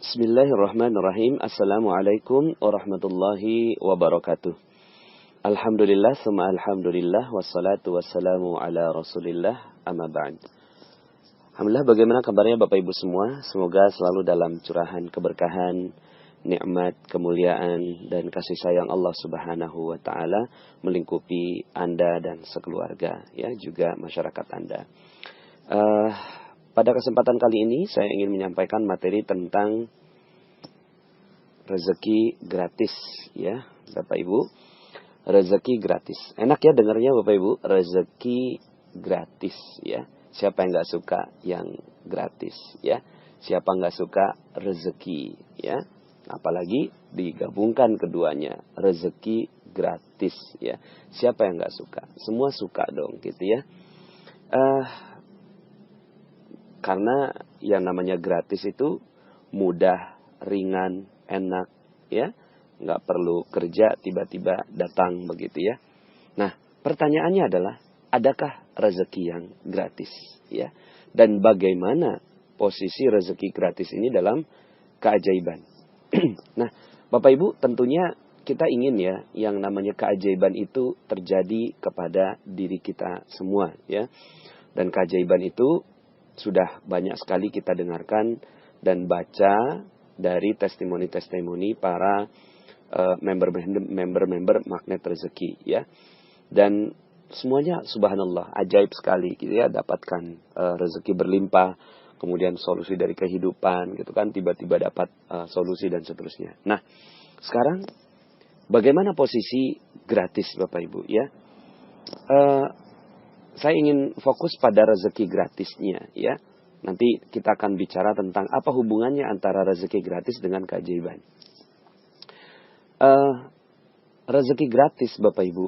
Bismillahirrahmanirrahim. Assalamualaikum warahmatullahi wabarakatuh. Alhamdulillah, summa alhamdulillah, wassalatu wassalamu ala rasulillah, amma ba'd. Alhamdulillah, bagaimana kabarnya Bapak Ibu semua? Semoga selalu dalam curahan keberkahan, nikmat, kemuliaan, dan kasih sayang Allah subhanahu wa ta'ala melingkupi Anda dan sekeluarga, ya, juga masyarakat Anda. Pada kesempatan kali ini saya ingin menyampaikan materi tentang rezeki gratis, ya Bapak Ibu. Rezeki gratis. Enak ya dengarnya Bapak Ibu, rezeki gratis, ya. Siapa yang nggak suka yang gratis, ya? Siapa nggak suka rezeki, ya? Apalagi digabungkan keduanya, rezeki gratis, ya. Siapa yang nggak suka? Semua suka dong, gitu ya. Karena yang namanya gratis itu mudah, ringan, enak, ya. Nggak perlu kerja, tiba-tiba datang begitu ya. Nah, pertanyaannya adalah, adakah rezeki yang gratis, ya? Dan bagaimana posisi rezeki gratis ini dalam keajaiban? Nah, Bapak Ibu, tentunya kita ingin ya, yang namanya keajaiban itu terjadi kepada diri kita semua, ya. Dan keajaiban itu sudah banyak sekali kita dengarkan dan baca dari testimoni-testimoni para member-member magnet rezeki, ya. Dan semuanya subhanallah ajaib sekali gitu ya, dapatkan rezeki berlimpah, kemudian solusi dari kehidupan gitu kan, tiba-tiba dapat solusi dan seterusnya. Nah, sekarang bagaimana posisi gratis Bapak Ibu, ya? Saya ingin fokus pada rezeki gratisnya, ya. Nanti kita akan bicara tentang apa hubungannya antara rezeki gratis dengan keajaiban. Rezeki gratis Bapak Ibu,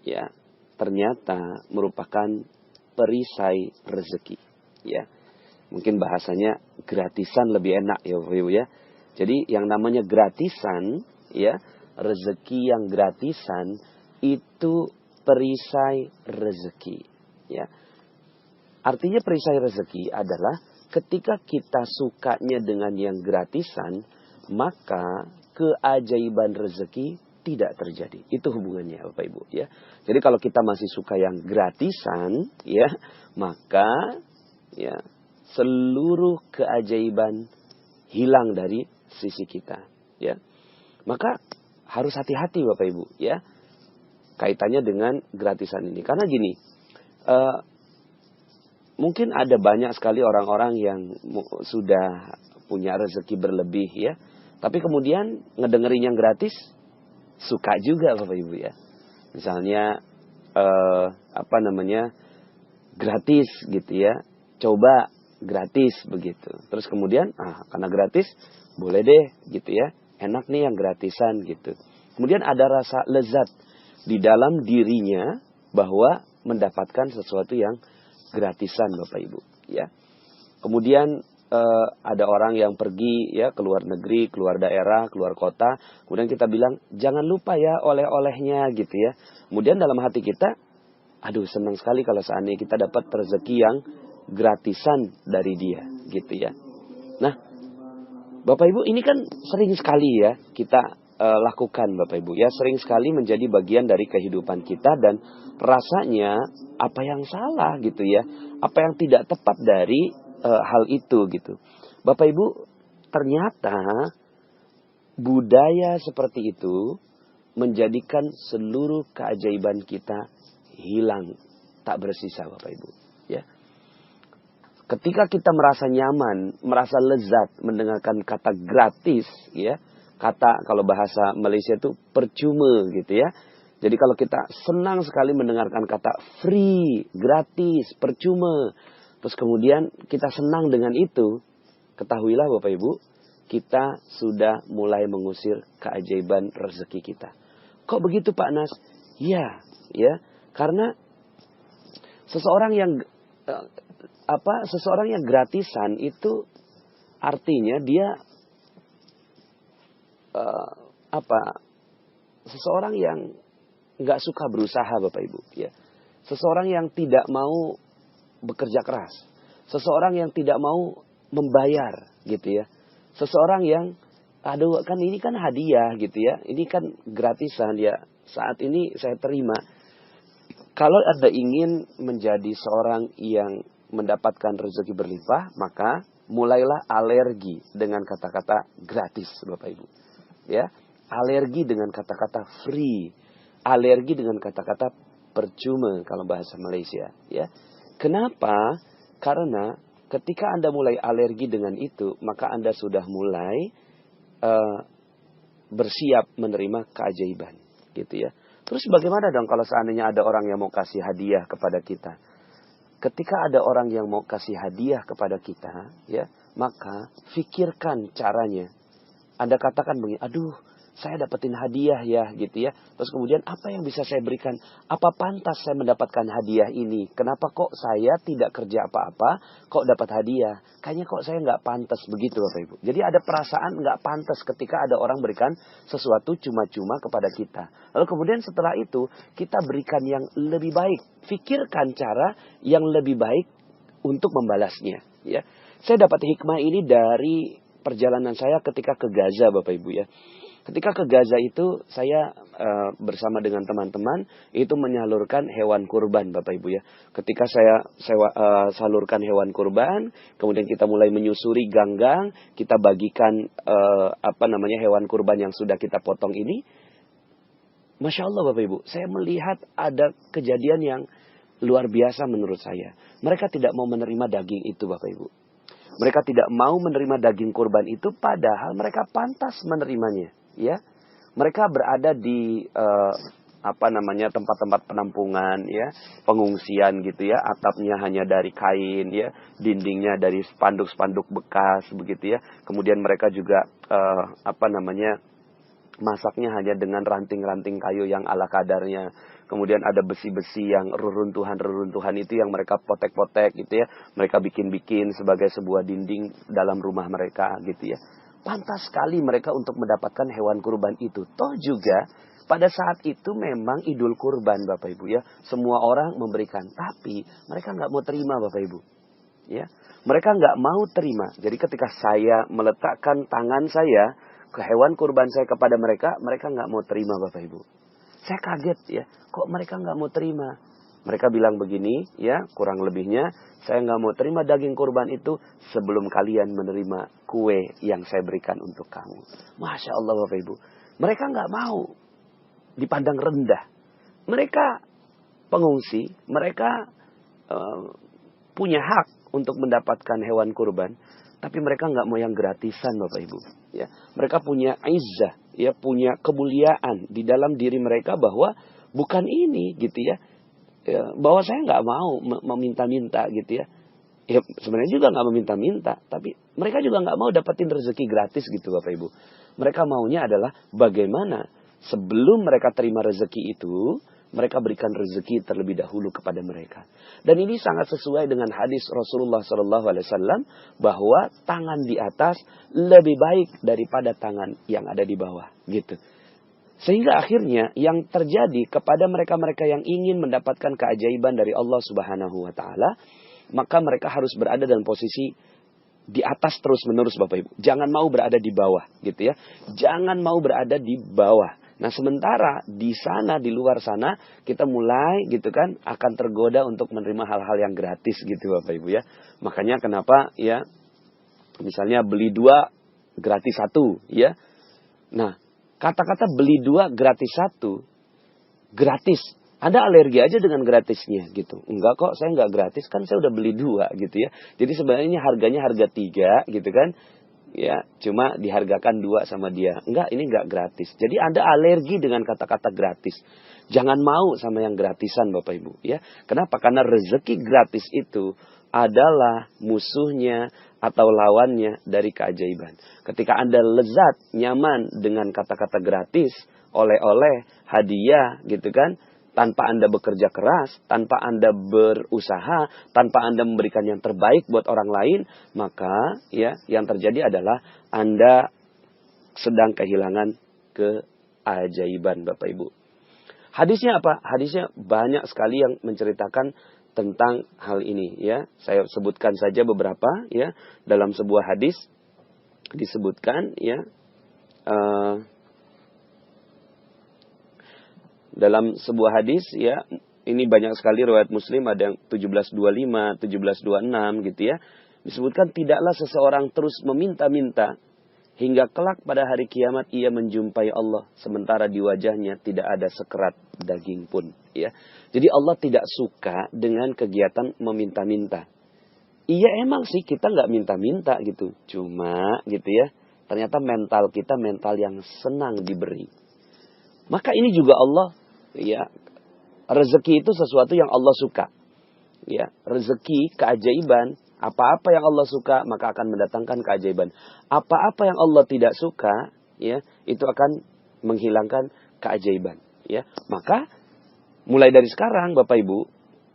ya, ternyata merupakan perisai rezeki, ya. Mungkin bahasanya gratisan lebih enak ya Bapak Ibu, ya. Jadi yang namanya gratisan, ya, rezeki yang gratisan itu perisai rezeki, ya. Artinya perisai rezeki adalah ketika kita sukanya dengan yang gratisan, maka keajaiban rezeki tidak terjadi. Itu hubungannya Bapak Ibu, ya. Jadi kalau kita masih suka yang gratisan, ya, maka ya seluruh keajaiban hilang dari sisi kita, ya. Maka harus hati-hati Bapak Ibu, ya, kaitannya dengan gratisan ini. Karena gini, mungkin ada banyak sekali orang-orang yang sudah punya rezeki berlebih, ya. Tapi kemudian ngedengerin yang gratis, suka juga Bapak Ibu, ya. Misalnya, gratis gitu ya. Coba gratis begitu. Terus kemudian, karena gratis, boleh deh gitu ya. Enak nih yang gratisan gitu. Kemudian ada rasa lezat di dalam dirinya bahwa mendapatkan sesuatu yang gratisan Bapak Ibu, ya. Kemudian ada orang yang pergi ya ke luar negeri, keluar daerah, keluar kota, kemudian kita bilang jangan lupa ya oleh-olehnya gitu ya. Kemudian dalam hati kita, aduh senang sekali kalau seandainya kita dapat rezeki yang gratisan dari dia gitu ya. Nah, Bapak Ibu, ini kan sering sekali ya kita lakukan Bapak Ibu, ya, sering sekali menjadi bagian dari kehidupan kita dan rasanya apa yang salah gitu ya, apa yang tidak tepat dari hal itu gitu. Bapak Ibu, ternyata budaya seperti itu menjadikan seluruh keajaiban kita hilang, tak bersisa Bapak Ibu, ya. Ketika kita merasa nyaman, merasa lezat mendengarkan kata gratis, ya, kata kalau bahasa Malaysia itu percuma gitu ya. Jadi kalau kita senang sekali mendengarkan kata free, gratis, percuma, terus kemudian kita senang dengan itu, ketahuilah Bapak Ibu, kita sudah mulai mengusir keajaiban rezeki kita. Kok begitu Pak Nas? Ya, ya, karena seseorang yang gratisan itu artinya dia seseorang yang nggak suka berusaha Bapak Ibu, ya. Seseorang yang tidak mau bekerja keras, seseorang yang tidak mau membayar gitu ya. Seseorang yang, aduh kan ini kan hadiah gitu ya, ini kan gratisan ya, saat ini saya terima. Kalau Anda ingin menjadi seorang yang mendapatkan rezeki berlimpah, maka mulailah alergi dengan kata-kata gratis, Bapak Ibu. Ya, alergi dengan kata-kata free, alergi dengan kata-kata percuma kalau bahasa Malaysia. Ya, kenapa? Karena ketika Anda mulai alergi dengan itu, maka Anda sudah mulai bersiap menerima keajaiban, gitu ya. Terus bagaimana dong kalau seandainya ada orang yang mau kasih hadiah kepada kita? Ketika ada orang yang mau kasih hadiah kepada kita, ya, maka fikirkan caranya. Anda katakan begini, aduh, saya dapetin hadiah ya, gitu ya. Terus kemudian apa yang bisa saya berikan? Apa pantas saya mendapatkan hadiah ini? Kenapa kok saya tidak kerja apa-apa, kok dapat hadiah? Kayaknya kok saya nggak pantas begitu, Bapak Ibu. Jadi ada perasaan nggak pantas ketika ada orang berikan sesuatu cuma-cuma kepada kita. Lalu kemudian setelah itu kita berikan yang lebih baik. Fikirkan cara yang lebih baik untuk membalasnya. Ya, saya dapat hikmah ini dari perjalanan saya ketika ke Gaza, Bapak Ibu ya. Ketika ke Gaza itu saya bersama dengan teman-teman itu menyalurkan hewan kurban, Bapak Ibu ya. Ketika saya salurkan hewan kurban, kemudian kita mulai menyusuri gang-gang, kita bagikan hewan kurban yang sudah kita potong ini. Masya Allah Bapak Ibu, saya melihat ada kejadian yang luar biasa menurut saya. Mereka tidak mau menerima daging itu, Bapak Ibu. Mereka tidak mau menerima daging kurban itu, padahal mereka pantas menerimanya. Ya, mereka berada di tempat-tempat penampungan, ya, pengungsian gitu ya, atapnya hanya dari kain, ya, dindingnya dari spanduk-spanduk bekas begitu ya. Kemudian mereka juga masaknya hanya dengan ranting-ranting kayu yang ala kadarnya. Kemudian ada besi-besi yang reruntuhan itu yang mereka potek-potek gitu ya. Mereka bikin-bikin sebagai sebuah dinding dalam rumah mereka gitu ya. Pantas sekali mereka untuk mendapatkan hewan kurban itu. Toh juga pada saat itu memang idul kurban Bapak Ibu ya. Semua orang memberikan. Tapi mereka nggak mau terima Bapak Ibu. Ya, mereka nggak mau terima. Jadi ketika saya meletakkan tangan saya ke hewan kurban saya kepada mereka, mereka nggak mau terima Bapak Ibu. Saya kaget ya, kok mereka nggak mau terima? Mereka bilang begini, ya, kurang lebihnya, saya nggak mau terima daging kurban itu sebelum kalian menerima kue yang saya berikan untuk kamu. Masya Allah Bapak Ibu, mereka nggak mau dipandang rendah. Mereka pengungsi, mereka punya hak untuk mendapatkan hewan kurban, tapi mereka nggak mau yang gratisan Bapak Ibu. Ya, mereka punya izzah, ya, punya kemuliaan di dalam diri mereka bahwa bukan ini gitu ya. Bahwa saya nggak mau meminta-minta gitu ya. Ya sebenarnya juga nggak meminta-minta, tapi mereka juga nggak mau dapetin rezeki gratis gitu Bapak Ibu. Mereka maunya adalah bagaimana sebelum mereka terima rezeki itu, mereka berikan rezeki terlebih dahulu kepada mereka. Dan ini sangat sesuai dengan hadis Rasulullah SAW bahwa tangan di atas lebih baik daripada tangan yang ada di bawah gitu. Sehingga akhirnya yang terjadi kepada mereka-mereka yang ingin mendapatkan keajaiban dari Allah Subhanahu wa taala, maka mereka harus berada dalam posisi di atas terus-menerus Bapak Ibu. Jangan mau berada di bawah gitu ya. Jangan mau berada di bawah. Nah, sementara di sana, di luar sana, kita mulai gitu kan akan tergoda untuk menerima hal-hal yang gratis gitu Bapak Ibu ya. Makanya kenapa ya misalnya beli 2 gratis 1 ya. Nah, kata-kata beli 2 gratis 1, gratis. Anda alergi aja dengan gratisnya gitu. Enggak kok, saya enggak gratis, kan saya udah beli 2 gitu ya. Jadi sebenarnya harganya harga 3 gitu kan. Ya, cuma dihargakan 2 sama dia. Enggak, ini enggak gratis. Jadi Anda alergi dengan kata-kata gratis. Jangan mau sama yang gratisan Bapak Ibu ya. Kenapa? Karena rezeki gratis itu adalah musuhnya atau lawannya dari keajaiban. Ketika Anda lezat, nyaman dengan kata-kata gratis, oleh-oleh, hadiah gitu kan, tanpa Anda bekerja keras, tanpa Anda berusaha, tanpa Anda memberikan yang terbaik buat orang lain, maka ya yang terjadi adalah Anda sedang kehilangan keajaiban Bapak Ibu. Hadisnya apa? Hadisnya banyak sekali yang menceritakan tentang hal ini ya. Saya sebutkan saja beberapa ya. Dalam sebuah hadis disebutkan ya dalam sebuah hadis ya, ini banyak sekali riwayat Muslim, ada yang 1725, 1726 gitu ya. Disebutkan tidaklah seseorang terus meminta-minta hingga kelak pada hari kiamat ia menjumpai Allah sementara di wajahnya tidak ada sekerat daging pun ya. Jadi Allah tidak suka dengan kegiatan meminta-minta. Iya emang sih kita nggak minta-minta gitu. Cuma gitu ya, ternyata mental kita mental yang senang diberi. Maka ini juga Allah ya, rezeki itu sesuatu yang Allah suka. Ya, rezeki keajaiban, apa-apa yang Allah suka maka akan mendatangkan keajaiban. Apa-apa yang Allah tidak suka, ya, itu akan menghilangkan keajaiban, ya. Maka mulai dari sekarang Bapak Ibu,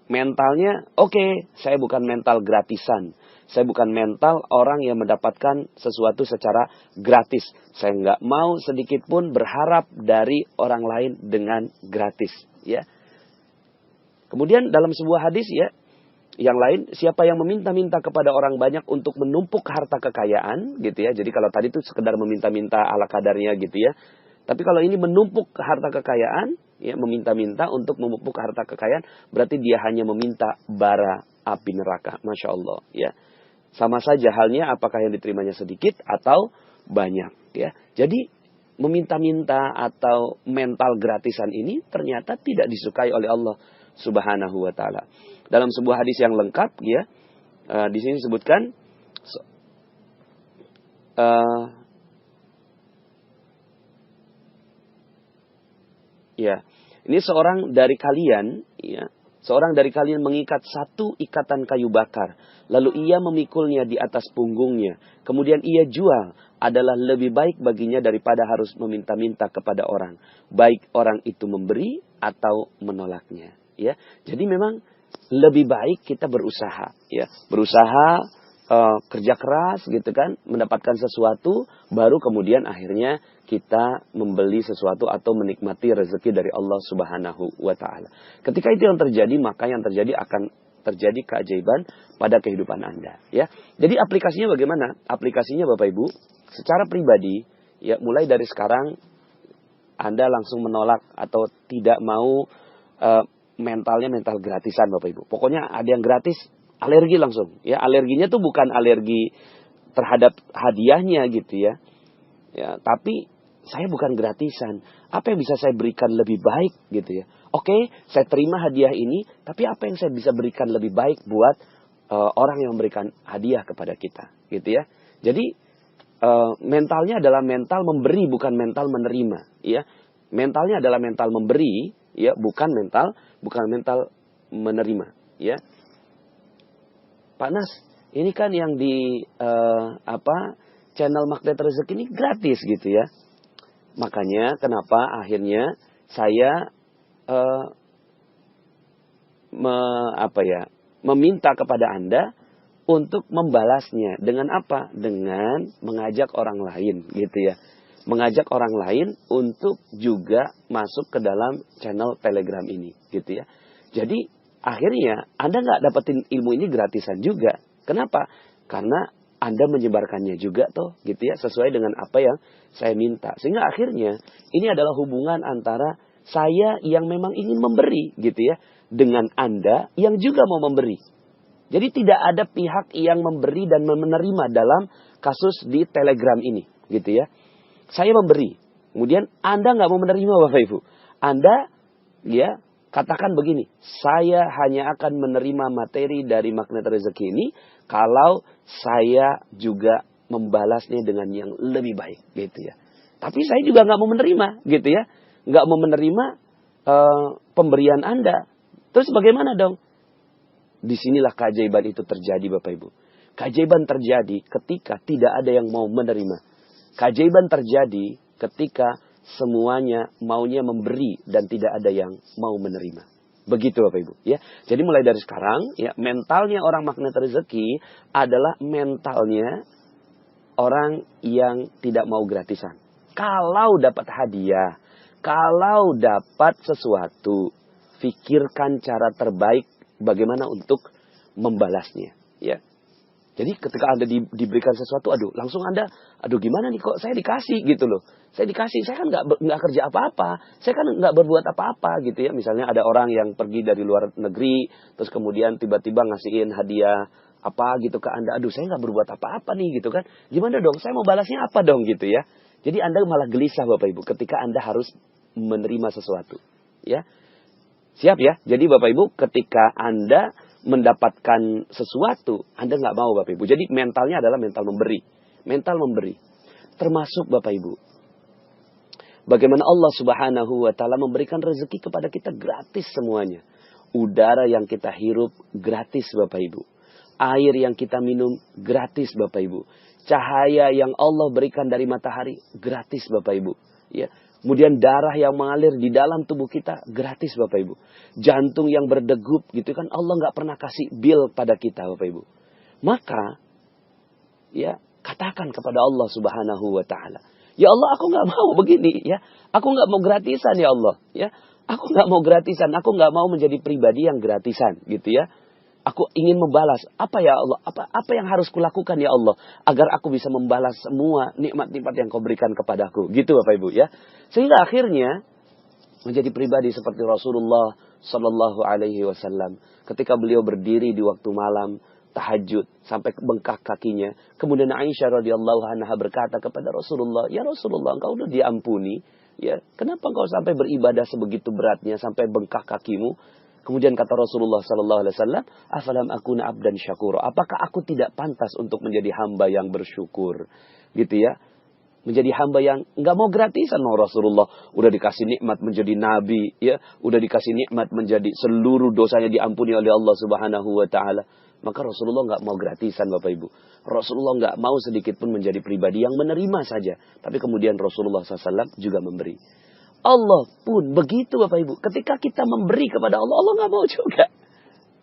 mentalnya oke, saya bukan mental gratisan. Saya bukan mental orang yang mendapatkan sesuatu secara gratis. Saya nggak mau sedikit pun berharap dari orang lain dengan gratis, ya. Kemudian dalam sebuah hadis ya, yang lain, siapa yang meminta-minta kepada orang banyak untuk menumpuk harta kekayaan, gitu ya. Jadi kalau tadi itu sekedar meminta-minta ala kadarnya gitu ya. Tapi kalau ini menumpuk harta kekayaan, ya, meminta-minta untuk menumpuk harta kekayaan, berarti dia hanya meminta bara api neraka. Masya Allah, ya. Sama saja halnya apakah yang diterimanya sedikit atau banyak, ya. Jadi meminta-minta atau mental gratisan ini ternyata tidak disukai oleh Allah Subhanahu wa taala. Dalam sebuah hadis yang lengkap ya, di sini disebutkan ya, ini seorang dari kalian ya, seorang dari kalian mengikat satu ikatan kayu bakar, lalu ia memikulnya di atas punggungnya, kemudian ia jual, adalah lebih baik baginya daripada harus meminta-minta kepada orang, baik orang itu memberi atau menolaknya. Ya, jadi memang lebih baik kita berusaha, ya, berusaha kerja keras, gitu kan, mendapatkan sesuatu, baru kemudian akhirnya kita membeli sesuatu atau menikmati rezeki dari Allah Subhanahu wa taala. Ketika itu yang terjadi, maka yang terjadi akan terjadi keajaiban pada kehidupan Anda, ya. Jadi aplikasinya bagaimana? Aplikasinya Bapak Ibu, secara pribadi, ya, mulai dari sekarang Anda langsung menolak atau tidak mau mentalnya mental gratisan Bapak Ibu. Pokoknya ada yang gratis, alergi langsung. Ya, alerginya tuh bukan alergi terhadap hadiahnya gitu ya. Ya, tapi saya bukan gratisan. Apa yang bisa saya berikan lebih baik gitu ya. Oke, saya terima hadiah ini, tapi apa yang saya bisa berikan lebih baik buat orang yang memberikan hadiah kepada kita, gitu ya. Jadi mentalnya adalah mental memberi, bukan mental menerima, ya. Mentalnya adalah mental memberi, ya, bukan mental menerima, ya. Pak Nas, ini kan yang di channel Magnet Rezeki ini gratis gitu ya. Makanya kenapa akhirnya saya meminta kepada Anda untuk membalasnya dengan apa? Dengan mengajak orang lain gitu ya. Mengajak orang lain untuk juga masuk ke dalam channel Telegram ini gitu ya. Jadi akhirnya Anda nggak dapetin ilmu ini gratisan juga. Kenapa? Karena Anda menyebarkannya juga tuh gitu ya, sesuai dengan apa yang saya minta. Sehingga akhirnya ini adalah hubungan antara saya yang memang ingin memberi gitu ya, dengan Anda yang juga mau memberi. Jadi tidak ada pihak yang memberi dan menerima dalam kasus di Telegram ini gitu ya. Saya memberi, kemudian Anda nggak mau menerima Bapak Ibu. Anda ya katakan begini, saya hanya akan menerima materi dari Magnet Rezeki ini kalau saya juga membalasnya dengan yang lebih baik gitu ya. Tapi saya juga nggak mau menerima gitu ya. Nggak mau menerima pemberian Anda. Terus bagaimana dong? Disinilah keajaiban itu terjadi Bapak Ibu. Keajaiban terjadi ketika tidak ada yang mau menerima. Keajaiban terjadi ketika semuanya maunya memberi dan tidak ada yang mau menerima. Begitu Bapak Ibu ya. Jadi mulai dari sekarang ya, mentalnya orang Magnet Rezeki adalah mentalnya orang yang tidak mau gratisan. Kalau dapat hadiah, kalau dapat sesuatu, pikirkan cara terbaik bagaimana untuk membalasnya ya. Jadi ketika Anda diberikan sesuatu, langsung Anda, gimana nih kok saya dikasih gitu loh. Saya dikasih, saya kan nggak kerja apa-apa, saya kan nggak berbuat apa-apa gitu ya. Misalnya ada orang yang pergi dari luar negeri, terus kemudian tiba-tiba ngasihin hadiah apa gitu ke Anda. Saya nggak berbuat apa-apa nih gitu kan. Gimana dong, saya mau balasnya apa dong gitu ya. Jadi Anda malah gelisah Bapak Ibu ketika Anda harus menerima sesuatu. Ya, siap ya. Jadi Bapak Ibu ketika Anda mendapatkan sesuatu, Anda nggak mau Bapak Ibu. Jadi mentalnya adalah mental memberi. Mental memberi. Termasuk Bapak Ibu. Bagaimana Allah Subhanahu wa Ta'ala memberikan rezeki kepada kita gratis semuanya. Udara yang kita hirup gratis Bapak Ibu. Air yang kita minum gratis Bapak Ibu. Cahaya yang Allah berikan dari matahari gratis Bapak Ibu. Ya. Kemudian darah yang mengalir di dalam tubuh kita gratis Bapak Ibu. Jantung yang berdegup gitu kan Allah nggak pernah kasih bill pada kita Bapak Ibu. Maka ya katakan kepada Allah Subhanahu wa Ta'ala. Ya Allah, aku nggak mau begini ya. Aku nggak mau gratisan ya Allah ya. Aku nggak mau gratisan, aku nggak mau menjadi pribadi yang gratisan gitu ya. Aku ingin membalas. Apa ya Allah? Apa yang harus kulakukan ya Allah agar aku bisa membalas semua nikmat-nikmat yang Kau berikan kepadaku. Gitu Bapak Ibu ya. Sehingga akhirnya menjadi pribadi seperti Rasulullah Sallallahu Alaihi Wasallam. Ketika beliau berdiri di waktu malam tahajud sampai bengkak kakinya. Kemudian Aisyah radhiyallahu anha berkata kepada Rasulullah, "Ya Rasulullah, Engkau sudah diampuni. Ya, kenapa Engkau sampai beribadah sebegitu beratnya sampai bengkak kakimu?" Kemudian kata Rasulullah Sallallahu Alaihi Wasallam, "Afalam akuna abdan syakura." Apakah aku tidak pantas untuk menjadi hamba yang bersyukur, gitu ya? Menjadi hamba yang nggak mau gratisan sama Rasulullah. Udah dikasih nikmat menjadi nabi, ya, udah dikasih nikmat menjadi seluruh dosanya diampuni oleh Allah Subhanahu Wa Taala. Maka Rasulullah nggak mau gratisan Bapak Ibu. Rasulullah nggak mau sedikit pun menjadi pribadi yang menerima saja. Tapi kemudian Rasulullah SAW juga memberi. Allah pun begitu Bapak Ibu. Ketika kita memberi kepada Allah, Allah nggak mau juga.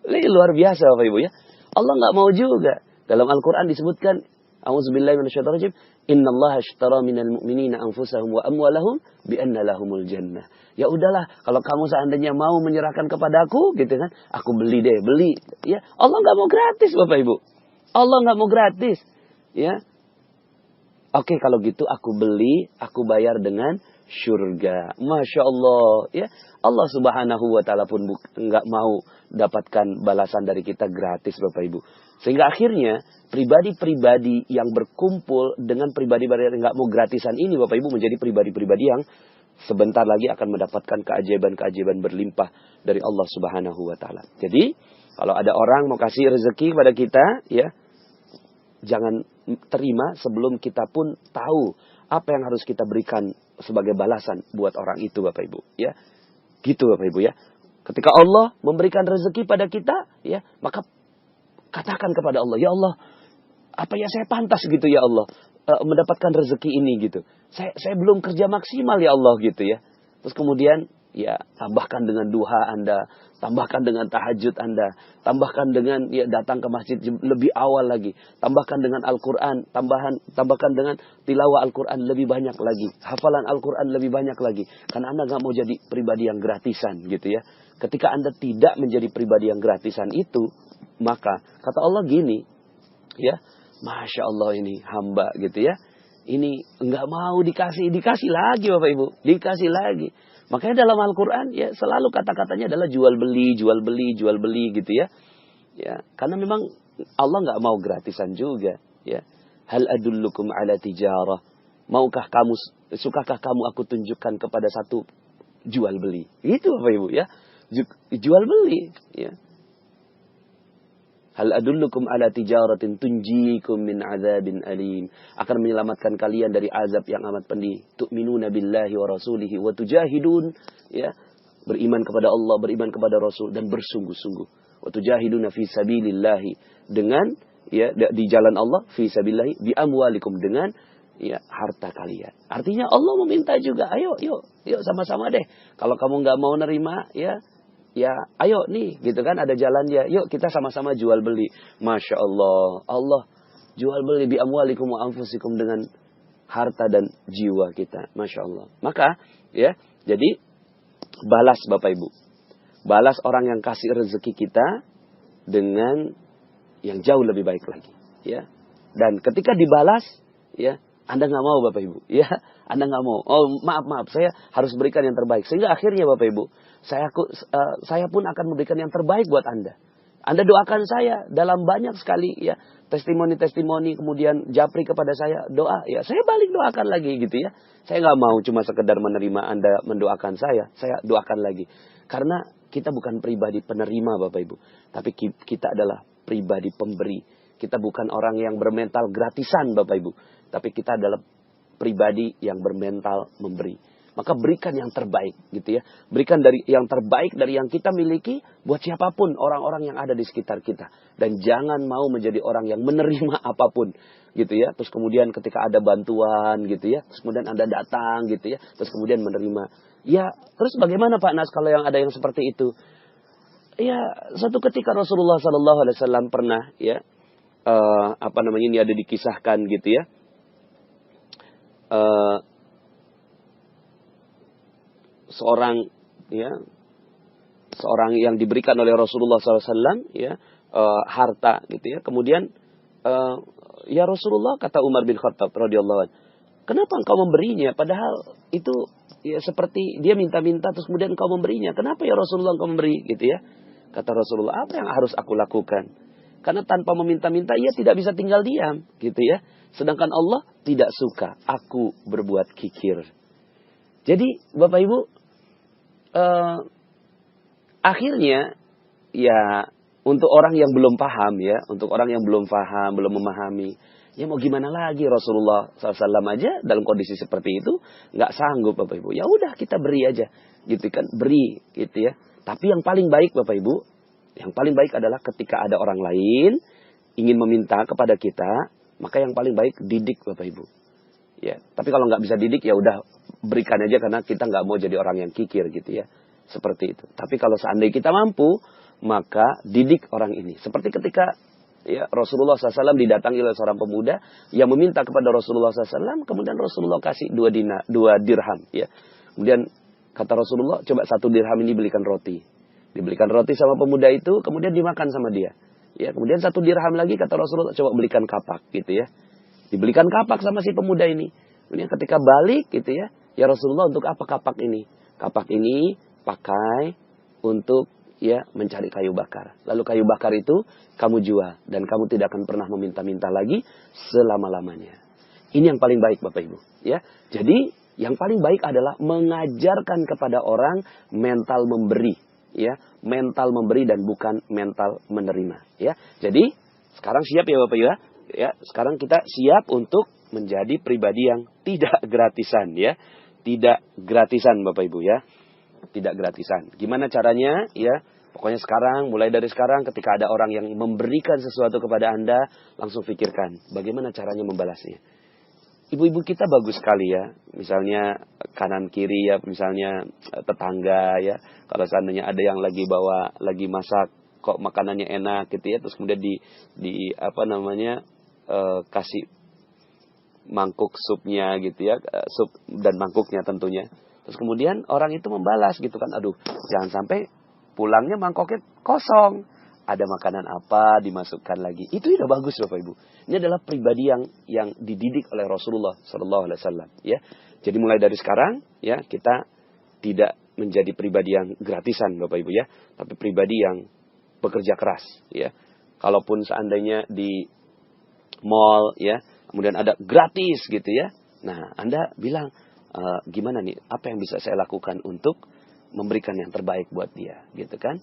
Ini luar biasa Bapak Ibu ya. Allah nggak mau juga. Dalam Al-Quran disebutkan, A'udzubillahi minasyaitonir rajim, Innallaha ashtara minal mu'minina anfusahum wa amwalahum bi'anna lahumul jannah. Ya udahlah, kalau kamu seandainya mau menyerahkan kepadaku, gitu kan, aku beli deh, beli. Ya, Allah nggak mau gratis Bapak Ibu. Allah nggak mau gratis. Ya, oke kalau gitu aku beli, aku bayar dengan surga. Masya Allah. Ya, Allah Subhanahu Wa Taala pun nggak mau dapatkan balasan dari kita gratis Bapak Ibu. Sehingga akhirnya pribadi-pribadi yang berkumpul dengan pribadi-pribadi yang nggak mau gratisan ini Bapak Ibu menjadi pribadi-pribadi yang sebentar lagi akan mendapatkan keajaiban-keajaiban berlimpah dari Allah Subhanahu Wa Taala. Jadi kalau ada orang mau kasih rezeki pada kita, ya jangan terima sebelum kita pun tahu apa yang harus kita berikan sebagai balasan buat orang itu Bapak Ibu. Ya, gitu Bapak Ibu ya. Ketika Allah memberikan rezeki pada kita, ya maka katakan kepada Allah, ya Allah, apa ya saya pantas gitu ya Allah mendapatkan rezeki ini gitu. Saya belum kerja maksimal ya Allah gitu ya. Terus kemudian ya tambahkan dengan duha Anda, tambahkan dengan tahajud Anda, tambahkan dengan ya datang ke masjid lebih awal lagi, tambahkan dengan Al-Qur'an, tambahkan dengan tilawah Al-Qur'an lebih banyak lagi, hafalan Al-Qur'an lebih banyak lagi. Karena Anda nggak mau jadi pribadi yang gratisan gitu ya. Ketika Anda tidak menjadi pribadi yang gratisan itu, maka kata Allah gini, ya, Masya Allah ini hamba gitu ya. Ini enggak mau dikasih lagi Bapak Ibu. Dikasih lagi. Makanya dalam Al-Quran ya selalu kata-katanya adalah jual beli gitu ya. Ya, karena memang Allah enggak mau gratisan juga. Ya. Hal adullukum ala tijarah. Sukakah kamu aku tunjukkan kepada satu jual beli. Itu Bapak Ibu ya. Jual beli. Ya. Hal adullukum ala tijaratin tunjikum min azabin alim. Akan menyelamatkan kalian dari azab yang amat pedih. Tu'minuna billahi wa rasulihi wa tujahidun. Ya, beriman kepada Allah, beriman kepada Rasul dan bersungguh-sungguh. Wa tujahiduna fi sabilillahi. Dengan ya di jalan Allah fi sabilillahi bi amwalikum dengan ya harta kalian. Artinya Allah meminta juga, ayo yuk sama-sama deh. Kalau kamu nggak mau nerima ya ayo nih gitu kan ada jalannya. Yuk kita sama-sama jual beli. Masya Allah. Allah jual beli bi amwalikum wa anfusikum dengan harta dan jiwa kita. Masya Allah. Maka ya jadi balas Bapak Ibu. Balas orang yang kasih rezeki kita dengan yang jauh lebih baik lagi. ya. Dan ketika dibalas, ya, Anda nggak mau Bapak Ibu, ya, Anda nggak mau. Oh maaf, saya harus berikan yang terbaik. Sehingga akhirnya Bapak Ibu, saya pun akan memberikan yang terbaik buat Anda. Anda doakan saya dalam banyak sekali, ya, testimoni-testimoni, kemudian japri kepada saya doa, ya, saya balik doakan lagi gitu ya. Saya nggak mau cuma sekedar menerima Anda mendoakan saya doakan lagi. Karena kita bukan pribadi penerima Bapak Ibu, tapi kita adalah pribadi pemberi. Kita bukan orang yang bermental gratisan Bapak Ibu. Tapi kita adalah pribadi yang bermental memberi. Maka berikan yang terbaik gitu ya. Berikan dari yang terbaik dari yang kita miliki buat siapapun orang-orang yang ada di sekitar kita. Dan jangan mau menjadi orang yang menerima apapun gitu ya. Terus kemudian ketika ada bantuan gitu ya. Terus kemudian Anda datang gitu ya. Terus kemudian menerima. Ya terus bagaimana Pak Nas kalau yang ada yang seperti itu? Ya suatu ketika Rasulullah SAW pernah ya. Ini ada dikisahkan gitu ya. Seorang yang diberikan oleh Rasulullah SAW ya, harta gitu ya. Kemudian ya Rasulullah, kata Umar bin Khattab radhiyallahu anhu, kenapa engkau memberinya? Padahal itu ya seperti dia minta-minta terus kemudian engkau memberinya. Kenapa ya Rasulullah engkau memberi gitu ya? Kata Rasulullah, apa yang harus aku lakukan? Karena tanpa meminta-minta ia tidak bisa tinggal diam gitu ya. Sedangkan Allah tidak suka aku berbuat kikir. Jadi Bapak Ibu, akhirnya ya untuk orang yang belum paham ya, untuk orang yang belum paham, belum memahami, ya mau gimana lagi, Rasulullah SAW aja dalam kondisi seperti itu nggak sanggup Bapak Ibu. Ya udah kita beri aja, gitu kan, beri gitu ya. Tapi yang paling baik Bapak Ibu, yang paling baik adalah ketika ada orang lain ingin meminta kepada kita, maka yang paling baik didik Bapak Ibu. Ya, tapi kalau nggak bisa didik ya udah berikan aja karena kita nggak mau jadi orang yang kikir gitu ya. Seperti itu. Tapi kalau seandainya kita mampu, maka didik orang ini. Seperti ketika ya Rasulullah SAW didatangi oleh seorang pemuda yang meminta kepada Rasulullah SAW, kemudian Rasulullah kasih 2 dirham. Ya. Kemudian kata Rasulullah, coba 1 dirham ini belikan roti. Dibelikan roti sama pemuda itu, kemudian dimakan sama dia. Ya, kemudian 1 dirham lagi kata Rasulullah, coba belikan kapak gitu ya. Dibelikan kapak sama si pemuda ini. Kemudian ketika balik gitu ya, ya Rasulullah untuk apa kapak ini? Kapak ini pakai untuk ya mencari kayu bakar. Lalu kayu bakar itu kamu jual dan kamu tidak akan pernah meminta-minta lagi selama-lamanya. Ini yang paling baik Bapak Ibu, ya. Jadi yang paling baik adalah mengajarkan kepada orang mental memberi, ya, mental memberi dan bukan mental menerima, ya. Jadi sekarang siap ya Bapak Ibu, ya. Sekarang kita siap untuk menjadi pribadi yang tidak gratisan, ya. Tidak gratisan Bapak Ibu, ya. Tidak gratisan. Gimana caranya, ya? Pokoknya sekarang, mulai dari sekarang ketika ada orang yang memberikan sesuatu kepada Anda, langsung pikirkan bagaimana caranya membalasnya. Ibu-ibu kita bagus sekali ya, misalnya kanan kiri ya, misalnya tetangga ya. Kalau seandainya ada yang lagi lagi masak, kok makanannya enak gitu ya, terus kemudian kasih mangkuk supnya gitu ya, sup dan mangkuknya tentunya. Terus kemudian orang itu membalas gitu kan, aduh jangan sampai pulangnya mangkoknya kosong. Ada makanan apa dimasukkan lagi. Itu udah bagus Bapak Ibu. Ini adalah pribadi yang dididik oleh Rasulullah sallallahu alaihi wasallam, ya. Jadi mulai dari sekarang ya kita tidak menjadi pribadi yang gratisan Bapak Ibu ya, tapi pribadi yang bekerja keras ya. Kalaupun seandainya di mall ya, kemudian ada gratis gitu ya. Nah, Anda bilang gimana nih? Apa yang bisa saya lakukan untuk memberikan yang terbaik buat dia gitu kan?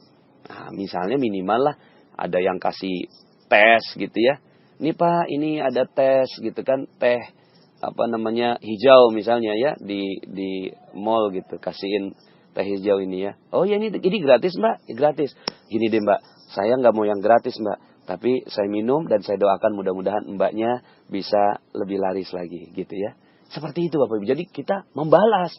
Nah, misalnya minimal lah ada yang kasih tes gitu ya. Ini Pak, ini ada tes gitu kan, teh hijau misalnya ya di mall gitu, kasihin teh hijau ini ya. Oh ya ini gratis Mbak, gratis. Gini deh Mbak, saya nggak mau yang gratis Mbak, tapi saya minum dan saya doakan mudah-mudahan Mbaknya bisa lebih laris lagi gitu ya. Seperti itu Bapak Ibu. Jadi kita membalas.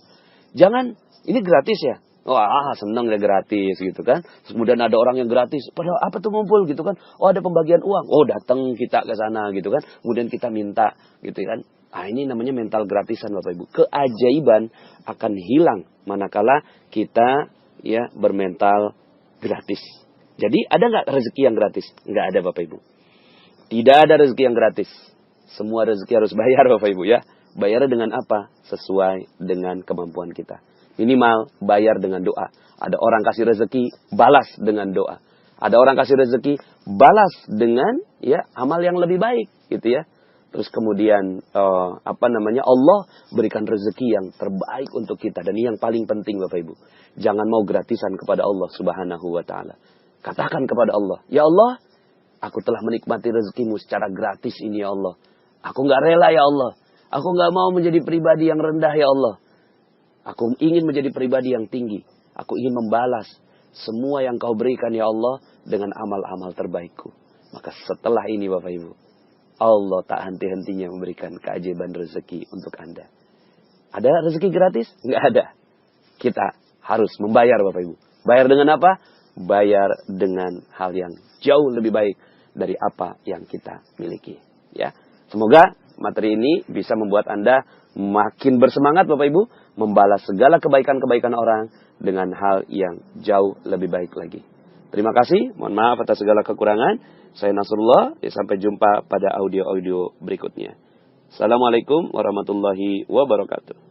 Jangan ini gratis ya. Wah seneng ya gratis gitu kan. Terus kemudian ada orang yang gratis. Padahal apa tuh ngumpul gitu kan. Oh ada pembagian uang. Oh datang kita ke sana gitu kan. Kemudian kita minta gitu kan. Ah ini namanya mental gratisan Bapak Ibu. Keajaiban akan hilang manakala kita ya bermental gratis. Jadi ada nggak rezeki yang gratis? Nggak ada Bapak Ibu. Tidak ada rezeki yang gratis. Semua rezeki harus bayar Bapak Ibu ya. Bayar dengan apa? Sesuai dengan kemampuan kita. Minimal bayar dengan doa. Ada orang kasih rezeki, balas dengan doa. Ada orang kasih rezeki, balas dengan ya amal yang lebih baik gitu ya. Terus kemudian Allah berikan rezeki yang terbaik untuk kita. Dan ini yang paling penting Bapak Ibu. Jangan mau gratisan kepada Allah Subhanahu wa taala. Katakan kepada Allah, "Ya Allah, aku telah menikmati rezekimu secara gratis ini ya Allah. Aku nggak rela ya Allah. Aku nggak mau menjadi pribadi yang rendah ya Allah. Aku ingin menjadi pribadi yang tinggi. Aku ingin membalas semua yang kau berikan ya Allah dengan amal-amal terbaikku." Maka setelah ini Bapak Ibu, Allah tak henti-hentinya memberikan keajaiban rezeki untuk Anda. Ada rezeki gratis? Nggak ada. Kita harus membayar Bapak Ibu. Bayar dengan apa? Bayar dengan hal yang jauh lebih baik dari apa yang kita miliki. Ya, semoga materi ini bisa membuat Anda makin bersemangat Bapak Ibu membalas segala kebaikan-kebaikan orang dengan hal yang jauh lebih baik lagi. Terima kasih, mohon maaf atas segala kekurangan. Saya Nasrullah, sampai jumpa pada audio-audio berikutnya. Assalamualaikum warahmatullahi wabarakatuh.